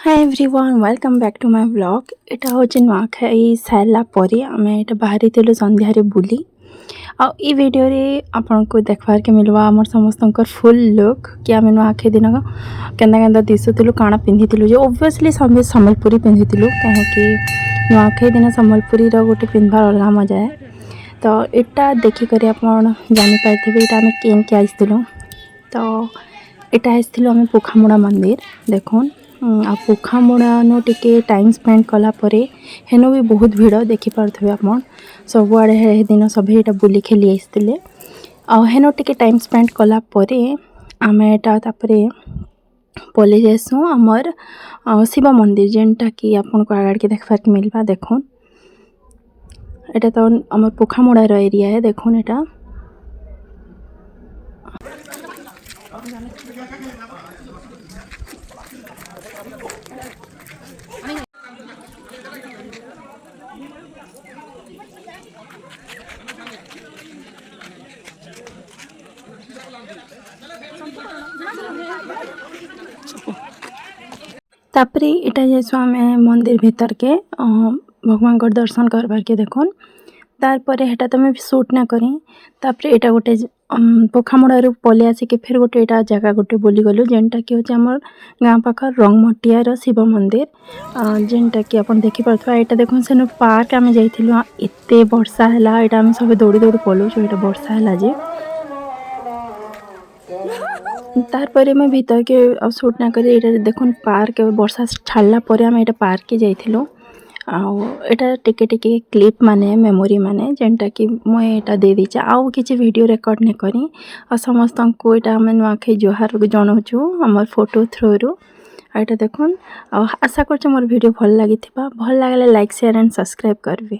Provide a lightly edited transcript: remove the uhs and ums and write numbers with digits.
Hi everyone welcome back to my vlog. एटा हूँ नुआखाई सारा पर आम ये बाहरी संध्यारे बुली आई वीडियो आपन को देखबार के मिलवा आम समस्त फुल लुक कि आम नुआखाई दिन केन्दा दिशुलु काଣା पिंधिलु जो ओबियसली सम्बलपुरी पिंधिलु कहीं नुआखाई दिन सम्बलपुरी गोटे पिंधबार अलग मजा है। तो यहाँ देखिक जापारे यहाँ आम केन के आसलु तो यहाँ आसलु आम पोखामुड़ा मंदिर देखुन आ पोखामुड़ा टिके टाइम स्पेंड कलापर हेन भी बहुत भिड़ देखिपे आप सबुआड़े दिन सब यहाँ बुली खेली आसते हेन टिके टाइम स्पेंड कलापर आम यहाँ पलि जासु आमर शिव मंदिर जेनटा कि आपन को आगे देखबार के मिलवा देखुन एटा तो आमर पोखामुड़ार एरिया है देखुन एटा तापरे इटा जैसो आम मंदिर भीतर के भगवान को दर्शन करबार के देखुन तारपर हेटा तो मैं शूट ना करी तापरे एटा गोटे पोखामुड़ारू पलि आसिक फिर गोटे एटा जगह गोटे बुली गलु जेनटा कि होचे हमर गाँ पाखर रंगमटियार शिव मंदिर जेनटा कि आपन देखि पारथवा एटा देखुन सेनु पार्क आम जाइथिलु एते वर्षा हैला एटा आम सब दौड़ी दौड़ी पलु जो एटा वर्षा हैला जे तारपर मैं भीतर के अब शूट ना करी एटा देखुन पार्क वर्षा छाड़ला पर आम एटा पार्क के जाइथिलु आटा टिके टिके क्लिप माने मेमोरी माने जेनटा कि मुझे यहाँ दे दीचे आउ किसी वीडियो रेकर्ड नहीं करी और समस्त को यहाँ आम नुआखाई जुहार जनाऊँ आम फोटो थ्रू यहाँ देखुन आशा कर मोर वीडियो भल लगी भल लगे लाइक शेयर एंड सब्सक्राइब करबे।